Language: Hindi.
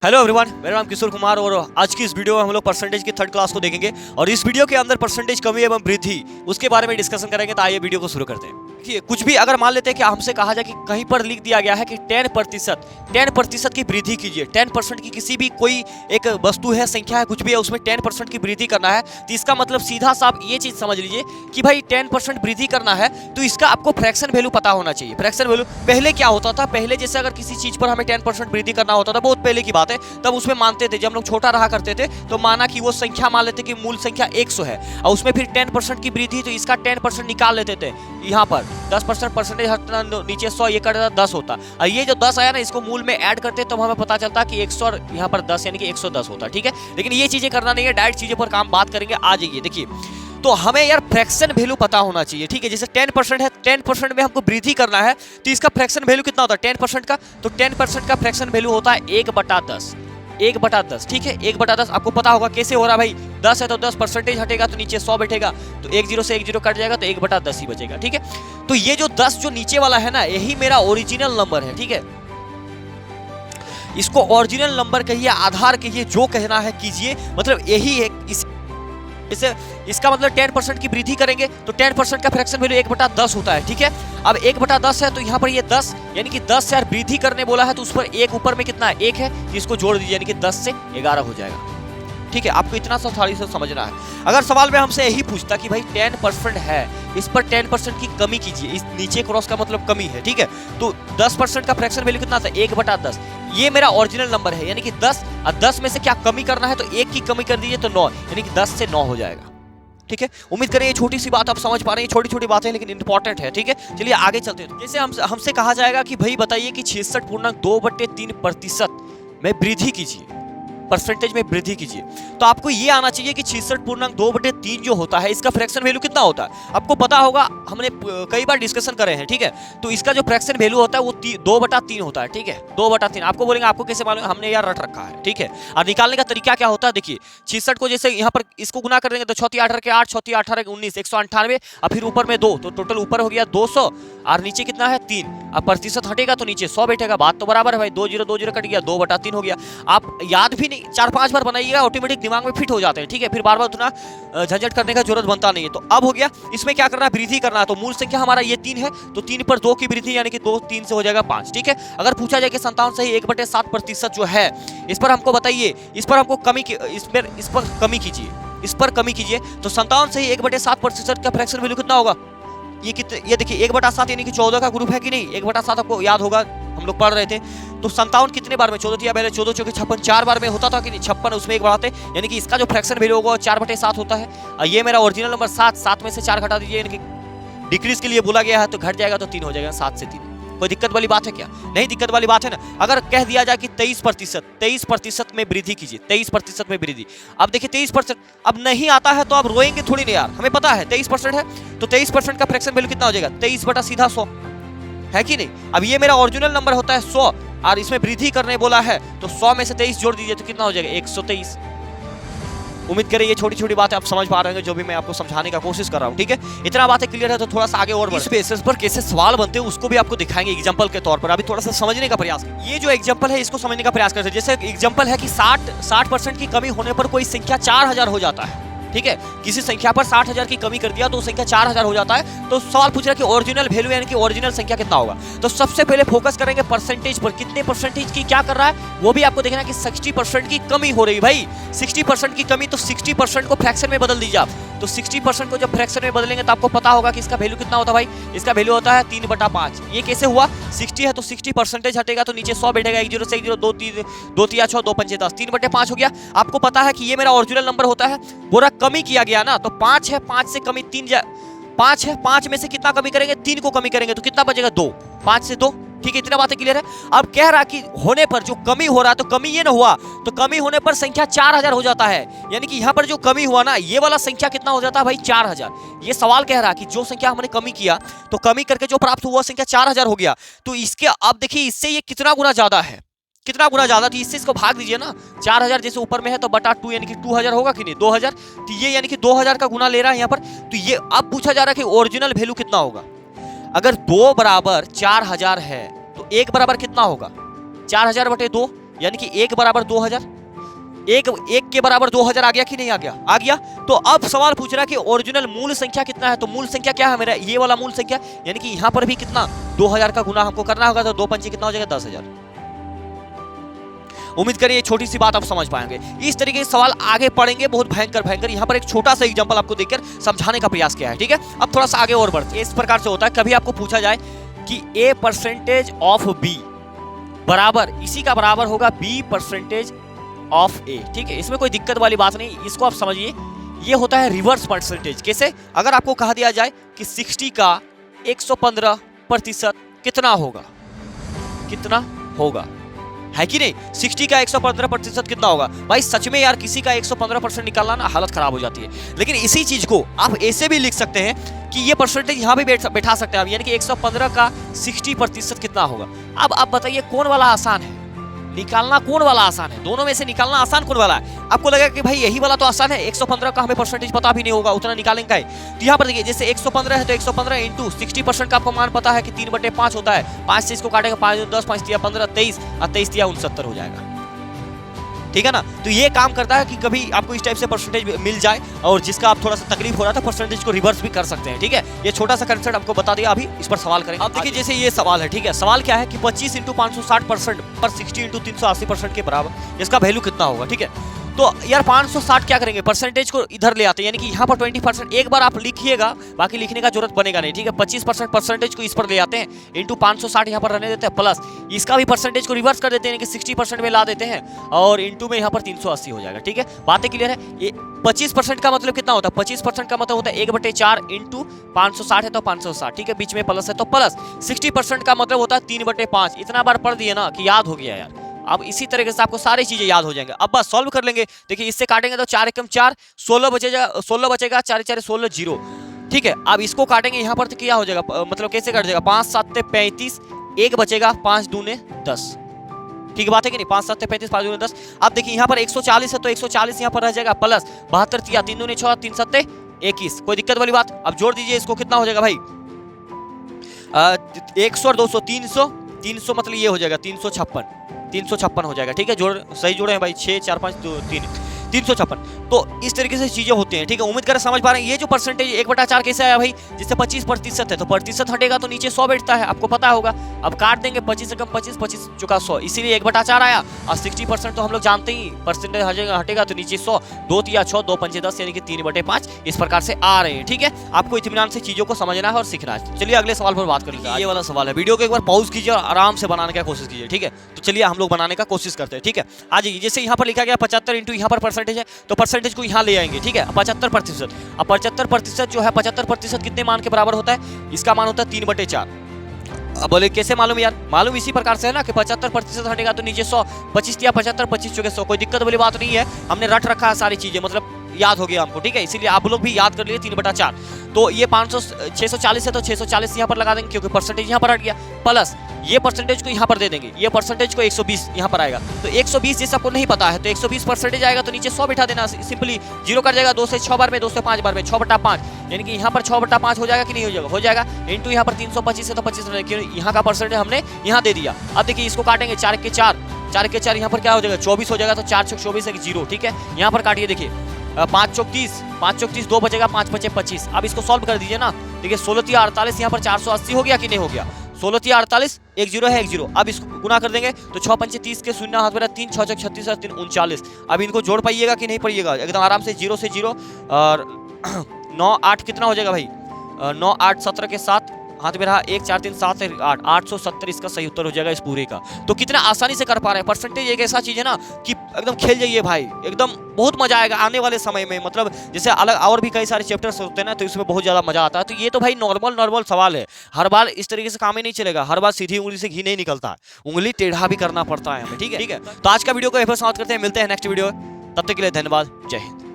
हेलो एवरीवन, मेरा नाम किशोर कुमार और आज की इस वीडियो में हम लोग परसेंटेज की थर्ड क्लास को देखेंगे और इस वीडियो के अंदर परसेंटेज कमी एवं वृद्धि उसके बारे में डिस्कशन करेंगे। तो आइए वीडियो को शुरू करते हैं। देखिए, कुछ भी अगर मान लेते हैं कि हमसे कहा जाए कि कहीं पर लिख दिया गया है कि 10% की वृद्धि कीजिए, 10% की किसी भी कोई एक वस्तु है, संख्या है, कुछ भी है, उसमें 10% की वृद्धि करना है, तो इसका मतलब सीधा सा आप ये चीज समझ लीजिए कि भाई 10% वृद्धि करना है तो इसका आपको फ्रैक्शन वैल्यू पता होना चाहिए। फ्रैक्शन वैल्यू पहले क्या होता था, पहले जैसे अगर किसी चीज पर हमें 10% वृद्धि करना होता था, बहुत पहले की बात है, तब उसमें मानते थे, जब हम लोग छोटा रहा करते थे तो माना कि वो संख्या मान लेते कि मूल संख्या 100 है और उसमें फिर 10% की वृद्धि, तो इसका 10% निकाल लेते थे। यहाँ पर 10% परसेंटेज हटना, नीचे 100, ये कर 10 होता, और ये जो 10 आया ना, इसको मूल में ऐड करते तो हमें पता चलता कि 100 और यहाँ पर 10 यानी कि 110 होता। ठीक है, लेकिन ये चीजें करना नहीं है, डायरेक्ट चीजों पर काम बात करेंगे। आ जाइए, देखिए, तो हमें यार फ्रैक्शन वैल्यू पता होना चाहिए। ठीक है, जैसे 10% है, 10% में हमको वृद्धि करना है तो इसका फ्रैक्शन वैल्यू कितना होता है 10% का, तो 10% का फ्रैक्शन वैल्यू होता है 1/10। 1/10, ठीक है, 1/10 आपको पता होगा कैसे हो रहा है भाई। 10 है तो 10% हटेगा तो नीचे 100 बैठेगा, तो 1 0 से 1 0 कट जाएगा तो 1/10 ही बचेगा। ठीक है, तो ये जो 10 जो नीचे वाला है ना, यही मेरा ओरिजिनल नंबर है। ठीक है, इसको ओरिजिनल नंबर कहिए, आधार कहिए, जो कहना है कीजिए, मतलब यही है। इसे इसका मतलब 10% की वृद्धि करेंगे तो 10% का फ्रैक्शन वैल्यू 1/10 होता है। ठीक है, अब 1/10 है तो यहाँ पर ये 10 यानी कि 10 से यार वृद्धि करने बोला है तो उस पर एक ऊपर में कितना है, 1 है, इसको जोड़ दीजिए यानी कि 10 से 11 हो जाएगा। ठीक है, आपको इतना सा थोड़ी सा समझना है। अगर सवाल में हमसे यही पूछता कि भाई 10% है, इस पर 10% की कमी कीजिए, इस नीचे क्रॉस का मतलब कमी है। ठीक है, तो 10% का फ्रैक्शन वैल्यू कितना था 1/10, ये मेरा ओरिजिनल नंबर है यानी कि 10, और 10 में से क्या कमी करना है तो 1 की कमी कर दीजिए तो 9 यानी कि 10 से 9 हो जाएगा। ठीक है, उम्मीद करें ये छोटी सी बात आप समझ पा रहे हैं, छोटी छोटी बातें लेकिन इंपॉर्टेंट है। ठीक है, चलिए आगे चलते हैं। जैसे हमसे कहा जाएगा कि भाई बताइए कि 66.2/3% में वृद्धि कीजिए, परसेंटेज में वृद्धि कीजिए, तो आपको ये आना चाहिए कि 66.2/3 जो होता है इसका फ्रैक्शन वैल्यू कितना होता है आपको पता होगा, हमने कई बार डिस्कशन करे हैं। ठीक है, तो इसका जो फ्रैक्शन वैल्यू होता है वो 2/3 होता है। ठीक है, 2/3 आपको बोलेंगे आपको कैसे मालूम, हमने यार रट रखा है। ठीक है, और निकालने का तरीका क्या होता है, देखिए 66 को जैसे यहाँ पर इसको गुना कर देंगे तो 6 18 के 8, 6 18 के 19, 198, और फिर ऊपर में 2, तो टोटल ऊपर हो गया 200 और नीचे कितना है 3, अब प्रतिशत हटेगा तो नीचे 100 बैठेगा। बात तो बराबर है भाई, 2 0 2 0 कट गया, 2/3 हो गया। आप याद भी नहीं 4-5 बार बनाइएगा, ऑटोमेटिक दिमाग में फिट हो जाते हैं। ठीक है, फिर बार बार उतना झंझट करने का जरूरत बनता नहीं है। तो अब हो गया, इसमें क्या करना है, वृद्धि करना है। तो मूल संख्या हमारा ये 3 है, तो 3 पर 2 की वृद्धि यानी कि 2 3 से हो जाएगा 5। ठीक है, अगर पूछा जाए कि 57 सही 1/7% जो है, इस पर हमको बताइए, इस पर हमको कमी, इस पर कमी कीजिए, इस पर कमी कीजिए, तो 57 सही 1/7% का फ्रैक्शन वैल्यू कितना होगा, ये कितने, ये देखिए 1/7 यानी कि 14 का ग्रुप है कि नहीं, 1/7 आपको याद होगा, हम लोग पढ़ रहे थे। तो 57 कितने बार में, 14 दिया पहले, 14 चौके 56, 4 बार में होता था कि नहीं, 56 उसमें एक बढ़ाते, यानी कि इसका जो फ्रैक्शन वैल्यू होगा 4/7 होता है। और ये मेरा ओरिजिनल नंबर 7 में से 4 घटा दीजिए, यानी कि डिक्रीज के लिए बोला गया है तो घट जाएगा तो 3 हो जाएगा, 7 से 3। कोई दिक्कत वाली बात है क्या, नहीं दिक्कत वाली बात है ना। अगर कह दिया जाए कि 23% में वृद्धि कीजिए, 23% में वृद्धि, अब देखिए 23%, अब नहीं आता है तो आप रोएंगे थोड़ी नहीं यार, हमें पता है 23% है, तो 23% का फ्रैक्शन वैल्यू कितना हो जाएगा, 23 बटा सीधा 100 है कि नहीं। अब ये मेरा ओरिजिनल नंबर होता है 100 और इसमें वृद्धि करने बोला है, तो 100 में से 23 जोड़ दीजिए तो कितना हो जाएगा 123। उम्मीद करें ये छोटी छोटी बातें आप समझ पा रहे हैं जो भी मैं आपको समझाने का कोशिश कर रहा हूं। ठीक है, इतना बातें क्लियर है तो थोड़ा सा आगे और इस बेसिस पर कैसे सवाल बनते हैं उसको भी आपको दिखाएंगे एग्जांपल के तौर पर। अभी थोड़ा सा समझने का प्रयास करें, ये जो एग्जांपल है इसको समझने का प्रयास करते हैं। जैसे एग्जांपल है कि 60% की कमी होने पर कोई संख्या 4000 हो जाता है। ठीक है, किसी संख्या पर 60,000 की कमी कर दिया तो संख्या 4000 हो जाता है। तो सवाल पूछ रहा है कि ओरिजिनल वैल्यू यानी कि ओरिजिनल संख्या कितना होगा। तो सबसे पहले फोकस करेंगे परसेंटेज पर, कितने परसेंटेज की क्या कर रहा है वो भी आपको देखना है कि 60% की कमी हो रही है भाई, 60% की कमी, तो 60% को फ्रैक्शन में बदल दीजिए आप। तो 60% को जब फ्रैक्शन में बदलेंगे तो आपको पता होगा कि इसका वैल्यू कितना होता है भाई, इसका वैल्यू होता है 3/5। ये कैसे हुआ, 60 है तो 60% हटेगा तो नीचे 100 बैठेगा, 1 0 से 1 0, 2 3 2 3 6 2 5 10, 3/5 हो गया। आपको पता है कि ये मेरा ओरिजिनल नंबर होता है, बोरा कमी किया गया ना, तो 5 है, 5 से कमी 3 5 है, 5 में से कितना कमी करेंगे, 3 को कमी करेंगे तो कितना बचेगा 2, 5 से 2। ठीक है, इतना बातें क्लियर है। अब कह रहा कि होने पर जो कमी हो रहा है, तो कमी ये ना हुआ, तो कमी होने पर संख्या 4000 हो जाता है, यानी कि यहाँ पर जो कमी हुआ ना, ये वाला संख्या कितना हो जाता है भाई 4000। ये सवाल कह रहा कि जो संख्या हमने कमी किया तो कमी करके जो प्राप्त हुआ संख्या 4000 हो गया, तो इसके अब देखिए इससे ये कितना गुना ज्यादा है, कितना गुना ज्यादा, तो इससे इसको भाग दीजिए ना, 4000 जैसे ऊपर में है तो बटा 2 यानी कि 2000 होगा कि नहीं, 2000, तो ये यानी कि 2000 का गुना ले रहा है यहाँ पर। तो ये अब पूछा जा रहा है कि ओरिजिनल वैल्यू कितना होगा। अगर 2 बराबर 4000 है तो 1 बराबर कितना होगा, 4000 बटे 2, यानी कि 1 बराबर 2000, एक के बराबर 2000 आ गया कि नहीं आ गया? आ गया। तो अब सवाल पूछ रहा है कि ओरिजिनल मूल संख्या कितना है, तो मूल संख्या क्या है मेरा? ये वाला मूल संख्या, यानी कि यहाँ पर भी कितना 2000 का गुना हमको करना होगा, तो 2 पंचे कितना हो जाएगा? 10,000। उम्मीद करिए ये छोटी सी बात आप समझ पाएंगे। इस तरीके के सवाल आगे पढ़ेंगे, बहुत भयंकर भयंकर। यहाँ पर एक छोटा सा एग्जांपल आपको देकर समझाने का प्रयास किया है, ठीक है। अब थोड़ा सा आगे और बढ़ते। इस प्रकार से होता है, कभी आपको पूछा जाए कि a परसेंटेज ऑफ b बराबर, इसी का बराबर होगा b परसेंटेज ऑफ a, ठीक है। इसमें कोई दिक्कत वाली बात नहीं, इसको आप समझिए। ये होता है रिवर्स परसेंटेज। कैसे? अगर आपको कहा दिया जाए कि 60 का 115% कितना होगा, कितना होगा, है कि नहीं? 60 का 115% कितना होगा? भाई सच में यार, किसी का 115% निकालना ना हालत खराब हो जाती है। लेकिन इसी चीज को आप ऐसे भी लिख सकते हैं कि ये परसेंटेज यहाँ भी बैठा सकते हैं आप, यानी कि 115 का 60% कितना होगा। अब आप बताइए कौन वाला आसान है निकालना, कौन वाला आसान है? दोनों में से निकालना आसान कौन वाला है? आपको लगेगा कि भाई यही वाला तो आसान है, 115 का हमें परसेंटेज पता भी नहीं होगा, उतना निकालेंगे है। तो यहाँ पर देखिए, जैसे 115 है तो 115 इंटू 60% का आपको मान पता है कि 3/5 होता है। 5 से इसको काटेगा, 5 10, 5 दिया 15, 23 और 23 दिया 69 हो जाएगा, ठीक है ना। तो ये काम करता है कि कभी आपको इस टाइप से परसेंटेज मिल जाए, और जिसका आप थोड़ा सा तकलीफ हो रहा था, परसेंटेज को रिवर्स भी कर सकते हैं, ठीक है। ये छोटा सा कंसेप्ट आपको बता दिया, अभी इस पर सवाल करेंगे। अब देखिए, जैसे ये सवाल है, ठीक है। सवाल क्या है कि 25 इंटू 560% पर 60 इंटू 380% के बराबर इसका वैल्यू कितना होगा, ठीक है। तो यार 560 क्या करेंगे, परसेंटेज को इधर ले आते हैं, यानी कि यहाँ पर 20% एक बार आप लिखिएगा, बाकी लिखने का जरूरत बनेगा नहीं, ठीक है। 25% परसेंटेज को इस पर ले आते हैं, इंटू 560 यहाँ पर रहने देते हैं, प्लस इसका भी परसेंटेज को रिवर्स कर देते हैं, यानी कि 60% में ला देते हैं, और इंटू में यहाँ पर 380 हो जाएगा, ठीक है। बातें क्लियर है? ये 25% का मतलब कितना होता है? 25% का मतलब होता है 1/4 इंटू 560 है तो 560, ठीक है। बीच में प्लस है तो प्लस। 60% का मतलब होता है 3/5। इतना बार पढ़ दिए ना कि याद हो गया यार। अब इसी तरीके से आपको सारी चीजें याद हो जाएंगे। अब बस सॉल्व कर लेंगे। देखिए, इससे काटेंगे तो 4 एकम 4, 16 बचेगा, 4 4 16 0, ठीक है। अब इसको काटेंगे यहाँ पर तो क्या हो जाएगा, मतलब कैसे कट जाएगा? 5 7 35, 1 बचेगा, 5 दूने 10, ठीक है। बात है कि नहीं? 5 7 35, 5 दूने 10। अब देखिए यहाँ पर 140 है तो 140 यहाँ पर रह जाएगा, प्लस 72 3 दूने 6, 3 7 21, कोई दिक्कत वाली बात? अब जोड़ दीजिए इसको, कितना हो जाएगा भाई? 100 और 200 300 मतलब ये हो जाएगा 356 हो जाएगा, ठीक है। जोड़ सही जोड़े हैं भाई, 6 4 5 2 3 356। तो इस तरीके से चीजें होती हैं, ठीक है। उम्मीद करें समझ पा रहे हैं। ये जो परसेंटेज 1/4 कैसे आया भाई? जिससे 25% है तो प्रतिशत हटेगा तो नीचे 100 बैठता है, आपको पता होगा। अब काट देंगे, 25 से कम 25, 25 चुका 100, इसीलिए 1/4 आया। और 60% तो हम लोग जानते ही, परसेंटेज हटेगा तो नीचे 100, 2 तिया 6, 2 पंचे 10, यानी कि 3/5 इस प्रकार से आ रहे हैं, ठीक है। आपको इत्मीनान से चीजों को समझना है और सीखना है। चलिए अगले सवाल पर बात कर लीजिए। ये वाला सवाल है, वीडियो को एक बार पॉज कीजिए और आराम से बनाने की कोशिश कीजिए, ठीक है। तो चलिए हम लोग बनाने का कोशिश करते हैं, ठीक है। आ जाइए, जैसे यहाँ पर लिखा गया 75 इंटू यहाँ पर परसेंटेज है, तो परसेंटेज को यहाँ ले आएंगे, ठीक है। 75%। अब 75% जो है, 75% कितने मान के बराबर होता है? इसका मान होता है 3/4। अब बोले कैसे मालूम यार? मालूम इसी प्रकार से है ना कि 75% हटेगा तो नीचे 100, 25 या 75, 25 चुके 100, कोई दिक्कत वाली बात नहीं है। हमने रट रखा है सारी चीजें, मतलब याद हो गया हमको, ठीक है। इसीलिए आप लोग भी याद कर लिए 3/4। तो ये 640 है तो 640 यहाँ पर लगा देंगे, क्योंकि परसेंटेज यहाँ पर हट गया, प्लस ये परसेंटेज को यहाँ पर दे देंगे, ये परसेंटेज को 120 यहाँ पर आएगा। तो 120 जैसे आपको नहीं पता है तो 120 परसेंटेज आएगा तो नीचे 100 बैठा देना, सिंपली 0 कर जाएगा। 2 से 6 बार में, 2 से 5 बार में, 6/5, यानी कि यहाँ पर 6/5 हो जाएगा कि नहीं हो जाएगा? हो जाएगा। इंटू यहाँ पर 325 है तो 25, यहाँ का परसेंटेज हमने यहाँ दे दिया। अब देखिए इसको काटेंगे, 4 के 4 यहाँ पर क्या हो जाएगा? 24 हो जाएगा, तो 4 6 24 है 0, ठीक है। यहाँ पर काटिए, देखिए 5 चौक 30, 2 बचेगा, 5 5 25। अब इसको सॉल्व कर दीजिए ना। देखिए 16 3 48, यहाँ पर 480 हो गया कि नहीं हो गया? 16 3 48, 1 0 है 1 0। अब इसको गुना कर देंगे तो 6 पंचे 30 के शून्य हाथ में 3 6 36 और 3 39। अब इनको जोड़ पाइएगा कि नहीं पाइएगा? एकदम आराम से, 0 से 0 और 9 8 कितना हो जाएगा भाई? 9 8 17 के 7 हाथ में रहा, 1 4 3 7 8, 870 इसका सही उत्तर हो जाएगा इस पूरे का। तो कितना आसानी से कर पा रहे हैं। परसेंटेज एक ऐसा चीज है ना कि एकदम खेल जाइए भाई, एकदम बहुत मजा आएगा आने वाले समय में। मतलब जैसे अलग और भी कई सारे चैप्टर्स होते हैं ना, तो इसमें बहुत ज्यादा मजा आता है। तो ये तो भाई नॉर्मल सवाल है, हर बार इस तरीके से काम ही नहीं चलेगा, हर बार सीधी उंगली से घी नहीं निकलता है, उंगली टेढ़ा भी करना पड़ता है हमें, ठीक है। तो आज का वीडियो को यहीं पर समाप्त करते हैं, मिलते हैं नेक्स्ट वीडियो, तब तक के लिए धन्यवाद, जय हिंद।